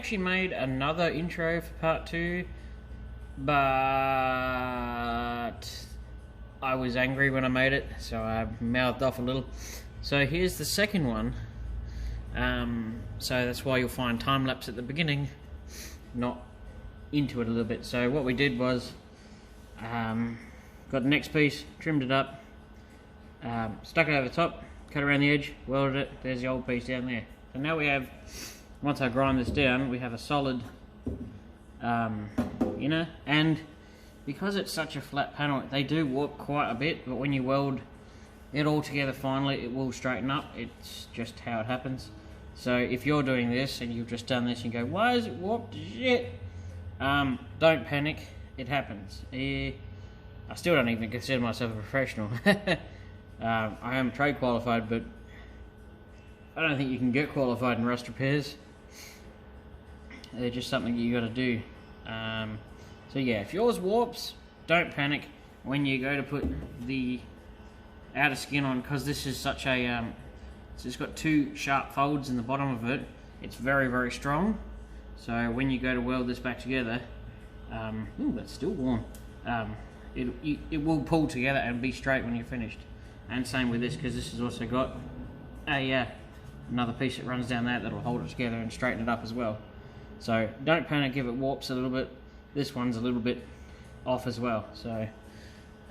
actually made another intro for part 2, but I was angry when I made it, so I mouthed off a little. So here's the second one. So that's why you'll find time-lapse at the beginning, not into it a little bit. So what we did was, got the next piece, trimmed it up, stuck it over the top, cut around the edge, welded it. There's the old piece down there. So now we have, once I grind this down, we have a solid inner, and because it's such a flat panel, they do warp quite a bit, but when you weld it all together finally, it will straighten up. It's just how it happens. So if you're doing this and you've just done this and you go, why is it warped to shit? Don't panic, it happens. I still don't even consider myself a professional. I am trade qualified, but I don't think you can get qualified in rust repairs. They're just something you got to do. So yeah, if yours warps, don't panic when you go to put the outer skin on, because this is such a so it's got 2 sharp folds in the bottom of it. It's very, very strong. So when you go to weld this back together, ooh, that's still warm. It will pull together and be straight when you're finished. And same with this, because this has also got a another piece that runs down that'll hold it together and straighten it up as well. So don't panic if it warps a little bit. This one's a little bit off as well. So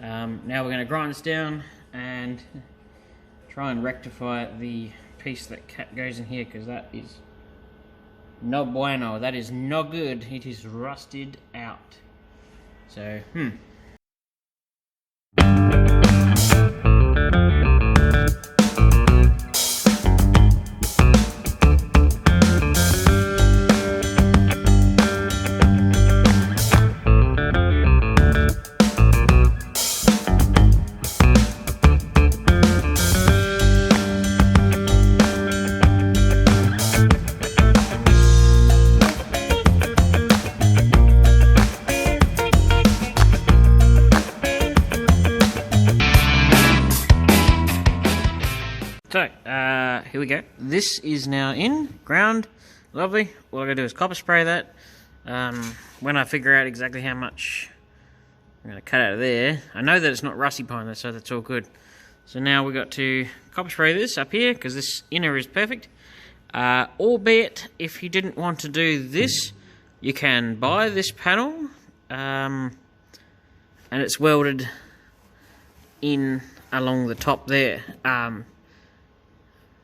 now we're going to grind this down and try and rectify the piece that goes in here, because that is no bueno. That is no good. It is rusted out. So here we go. This is now in, ground, lovely. All I gotta do is copper spray that. When I figure out exactly how much I'm gonna cut out of there, I know that it's not rusty pine though, so that's all good. So now we got to copper spray this up here, because this inner is perfect. Albeit, if you didn't want to do this, you can buy this panel, and it's welded in along the top there.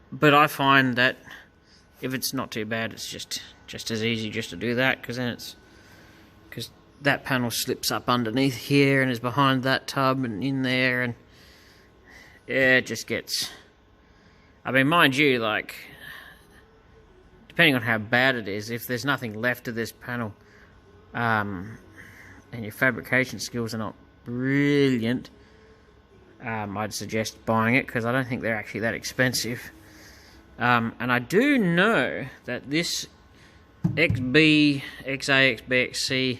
But I find that if it's not too bad, it's just as easy just to do that, because then because that panel slips up underneath here and is behind that tub and in there, and yeah, it just gets. I mean, mind you, like, depending on how bad it is, if there's nothing left of this panel, and your fabrication skills are not brilliant, I'd suggest buying it, because I don't think they're actually that expensive. And I do know that this XB, XA, XB, XC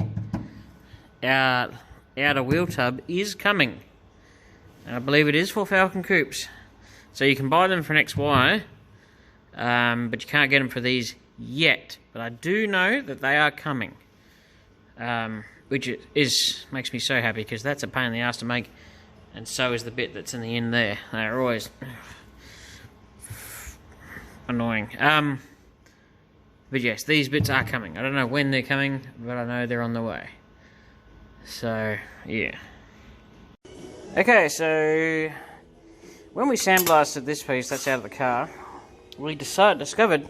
outer wheel tub is coming. And I believe it is for Falcon coupes. So you can buy them for an XY, but you can't get them for these yet. But I do know that they are coming, which makes me so happy, because that's a pain in the ass to make, and so is the bit that's in the end there. They're always annoying. But yes, these bits are coming. I don't know when they're coming, but I know they're on the way. So yeah. Okay, so when we sandblasted this piece that's out of the car, we discovered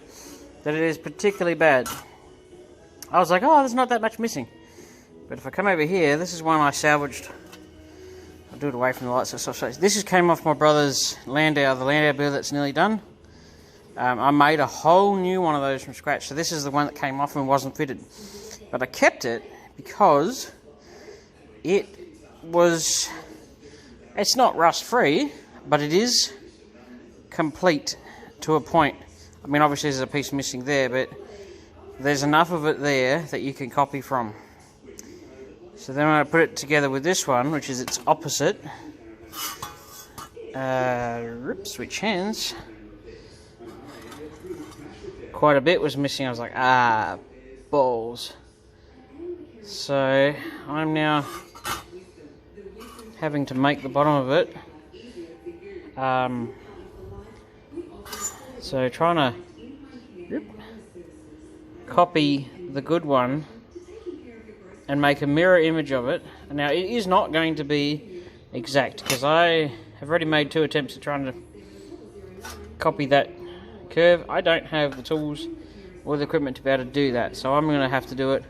that it is particularly bad. I was like, oh, there's not that much missing. But if I come over here, this is one I salvaged. I'll do it away from the lights. This just came off my brother's Landau, the Landau build that's nearly done. I made a whole new one of those from scratch. So this is the one that came off and wasn't fitted. But I kept it because it's not rust free, but it is complete to a point. I mean, obviously there's a piece missing there, but there's enough of it there that you can copy from. So then when I put it together with this one, which is its opposite, switch hands, quite a bit was missing. I was like, balls. So I'm now having to make the bottom of it. So trying to copy the good one and make a mirror image of it. Now it is not going to be exact because I have already made 2 attempts at trying to copy that curve. I don't have the tools or the equipment to be able to do that, so I'm going to have to do it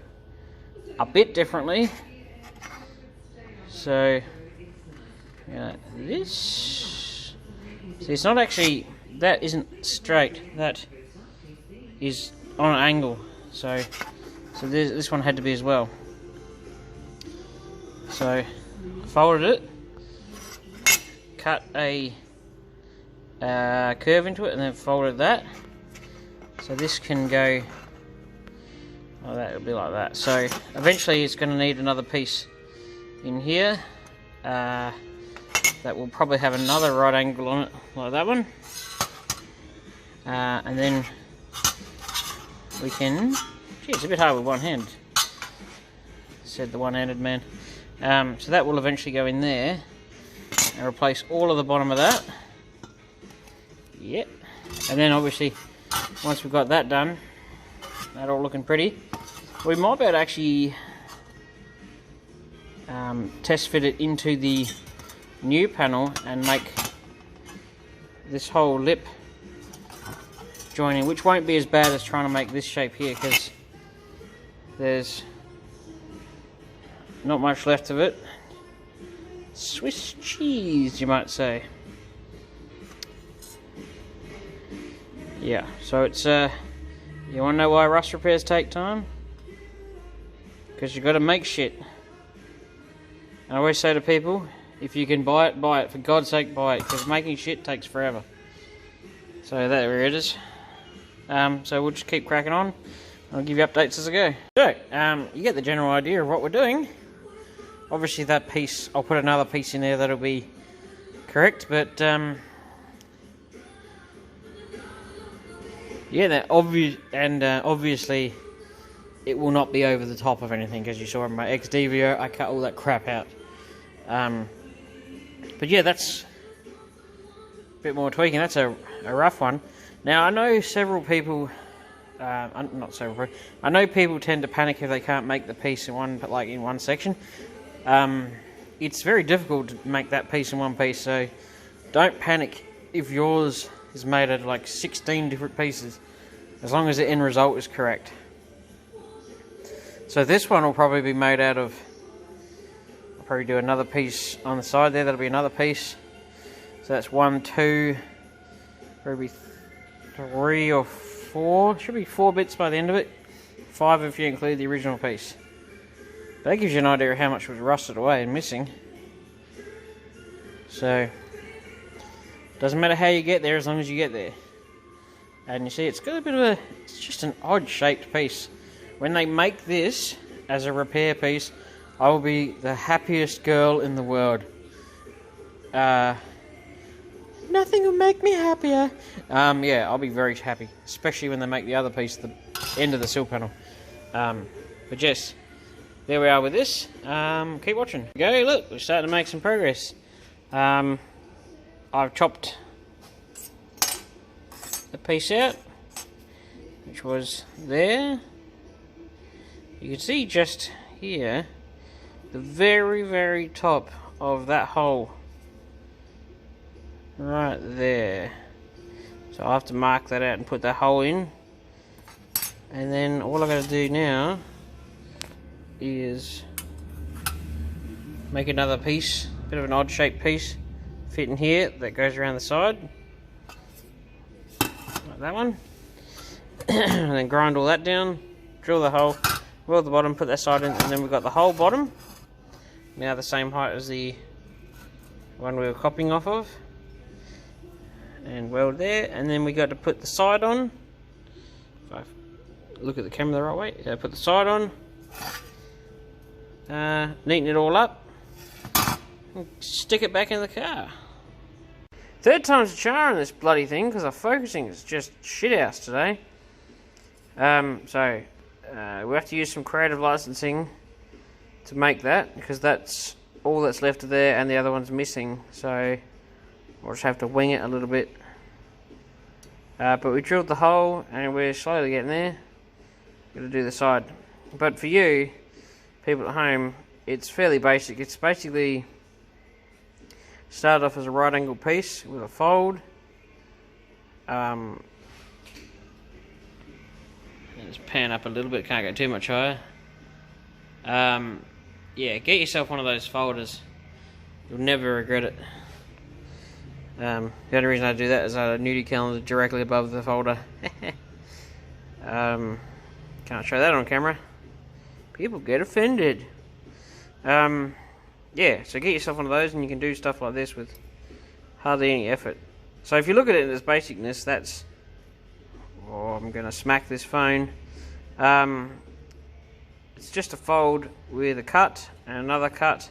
a bit differently. So this, see, it's not actually, that isn't straight, that is on an angle, so this one had to be as well. So folded it, cut a curve into it, and then folded that. So this can go, oh, that will be like that. So eventually it's going to need another piece in here that will probably have another right angle on it, like that one. And then we can, gee, it's a bit hard with one hand, said the one-handed man. So that will eventually go in there and replace all of the bottom of that. Yep. And then obviously, once we've got that done, that all looking pretty, we might be able to actually test fit it into the new panel and make this whole lip joining, which won't be as bad as trying to make this shape here, because there's not much left of it. Swiss cheese, you might say. Yeah, so it's you want to know why rust repairs take time? Because you got to make shit. And I always say to people, if you can buy it, buy it. For God's sake, buy it, because making shit takes forever. So there it is. So we'll just keep cracking on. I'll give you updates as I go. So, you get the general idea of what we're doing. Obviously that piece, I'll put another piece in there that'll be correct, but yeah, that obviously it will not be over the top of anything, because you saw in my XD video, I cut all that crap out. But yeah, that's a bit more tweaking. That's a rough one. Now I know several people, not several, I know people tend to panic if they can't make the piece in one section. It's very difficult to make that piece in one piece, so don't panic if yours is made out of like 16 different pieces, as long as the end result is correct. So this one will probably be made out of, I'll probably do another piece on the side there, that'll be another piece. So that's 1, 2, probably 3 or 4, should be 4 bits by the end of it. 5 if you include the original piece. That gives you an idea of how much was rusted away and missing. So, doesn't matter how you get there as long as you get there. And you see, it's got a bit of a, it's just an odd shaped piece. When they make this as a repair piece, I will be the happiest girl in the world. Nothing will make me happier. Yeah, I'll be very happy, especially when they make the other piece, the end of the sill panel. But yes, there we are with this. Keep watching. Go, look, we're starting to make some progress. I've chopped the piece out, which was there. You can see just here, the very, very top of that hole. Right there. So I have to mark that out and put that hole in. And then all I've got to do now is make another piece, a bit of an odd shaped piece, fit in here, that goes around the side. Like that one. And then grind all that down, drill the hole, weld the bottom, put that side in, and then we've got the whole bottom. Now the same height as the one we were copying off of. And weld there, and then we got to put the side on. If I look at the camera the right way, put the side on, neaten it all up, and stick it back in the car. Third time's a charm on this bloody thing, because our focusing is just shit house today. So we have to use some creative licensing to make that, because that's all that's left of there and the other one's missing, so we'll just have to wing it a little bit. But we drilled the hole and we're slowly getting there. Gotta do the side. But for you people at home, it's fairly basic. It's basically started off as a right angle piece with a fold. Let's pan up a little bit, can't go too much higher. Yeah, get yourself one of those folders. You'll never regret it. The only reason I do that is I have a nudie calendar directly above the folder. Can't show that on camera. People get offended. Yeah, so get yourself one of those and you can do stuff like this with hardly any effort. So if you look at it in its basicness, that's... Oh, I'm going to smack this phone. It's just a fold with a cut, and another cut,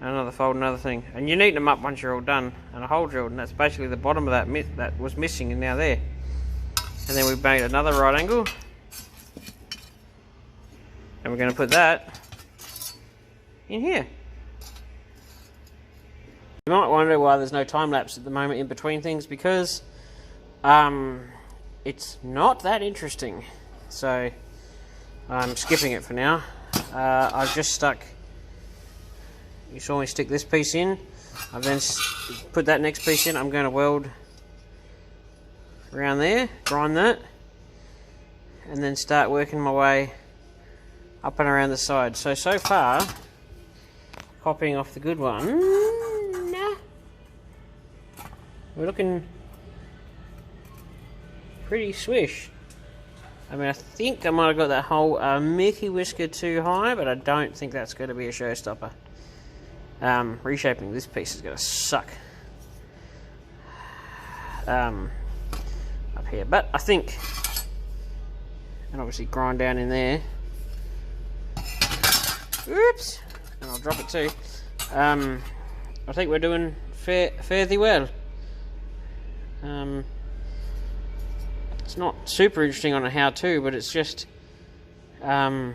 and another fold, another thing. And you neaten them up once you're all done, and a hole drilled, and that's basically the bottom of that was missing and now there. And then we've made another right angle. And we're going to put that in here. You might wonder why there's no time lapse at the moment in between things, because it's not that interesting. So I'm skipping it for now. I've just stuck, you saw me stick this piece in. I've then put that next piece in. I'm going to weld around there, grind that, and then start working my way up and around the side. So far, copying off the good one, we're looking pretty swish. I mean, I think I might have got that whole Mickey whisker too high, but I don't think that's going to be a showstopper. Reshaping this piece is going to suck up here, but I think, and obviously grind down in there. Oops, and I'll drop it too. I think we're doing fairly well. It's not super interesting on a how-to, but it's just you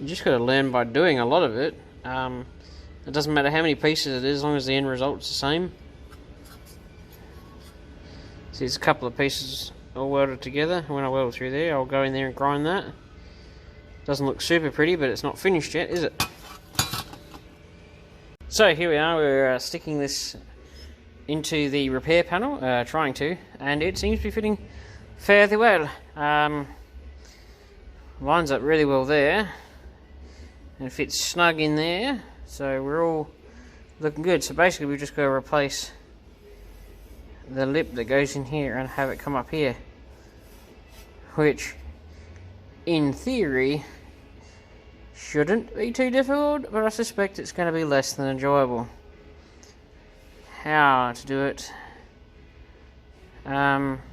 just got to learn by doing a lot of it. It doesn't matter how many pieces it is, as long as the end result's the same. See, there's a couple of pieces all welded together. When I weld through there, I'll go in there and grind that. Doesn't look super pretty, but it's not finished yet, is it? So here we are, we're sticking this into the repair panel, trying to, and it seems to be fitting fairly well. Lines up really well there, and fits snug in there, so we're all looking good. So basically we've just got to replace the lip that goes in here and have it come up here, which in theory shouldn't be too difficult, but I suspect it's going to be less than enjoyable. How to do it?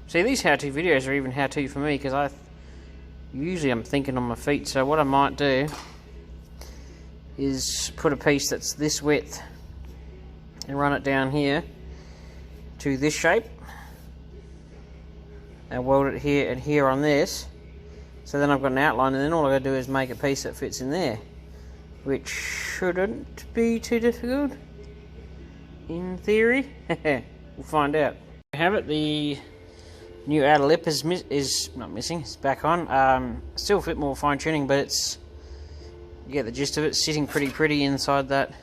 See, these how-to videos are even how-to for me, because usually I'm thinking on my feet. So what I might do is put a piece that's this width and run it down here to this shape, and weld it here and here on this. So then I've got an outline, and then all I got to do is make a piece that fits in there, which shouldn't be too difficult, in theory. We'll find out. We have it. The new outer lip is not missing. It's back on. Still a bit more fine tuning, but it's, you get the gist of it. It's sitting pretty inside that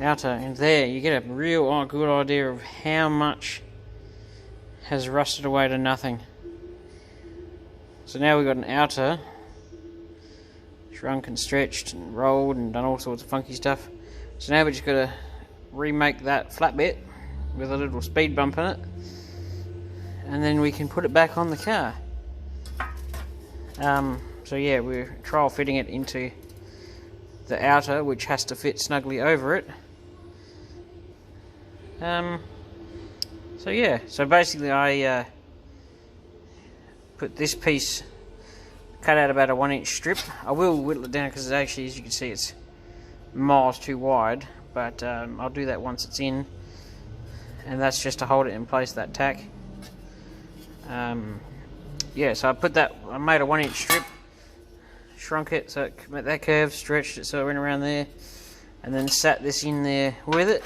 outer, and there you get a real good idea of how much has rusted away to nothing. So now we've got an outer shrunk and stretched and rolled and done all sorts of funky stuff. So now we just got to remake that flat bit with a little speed bump in it, and then we can put it back on the car. So yeah, we're trial fitting it into the outer, which has to fit snugly over it. So yeah, so basically I put this piece, cut out about a 1-inch strip. I will whittle it down because actually, as you can see, it's miles too wide, but I'll do that once it's in, and that's just to hold it in place, that tack. yeah, so I made a 1-inch strip, shrunk it so it made that curve, stretched it so it went around there, and then sat this in there with it,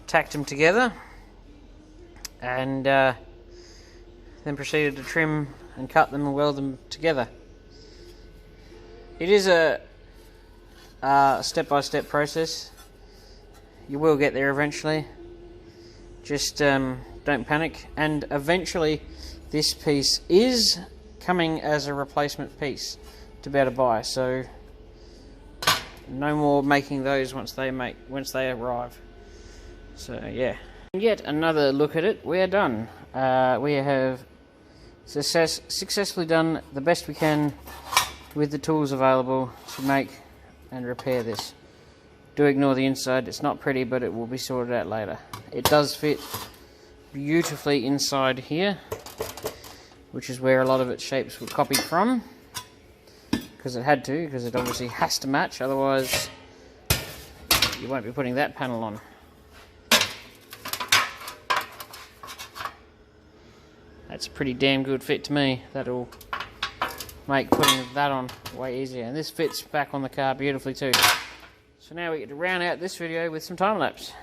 tacked them together, and then proceeded to trim and cut them and weld them together. It is a step-by-step process. You will get there eventually. Just don't panic. And eventually this piece is coming as a replacement piece to be able to buy. So no more making those once they arrive. So yeah. And yet another look at it. We are done. We have successfully done the best we can with the tools available to make and repair this. Do ignore the inside, it's not pretty, but it will be sorted out later. It does fit beautifully inside here, which is where a lot of its shapes were copied from, because it had to, because it obviously has to match, otherwise you won't be putting that panel on. That's a pretty damn good fit to me. That'll make putting that on way easier. And this fits back on the car beautifully too. So now we get to round out this video with some time lapse.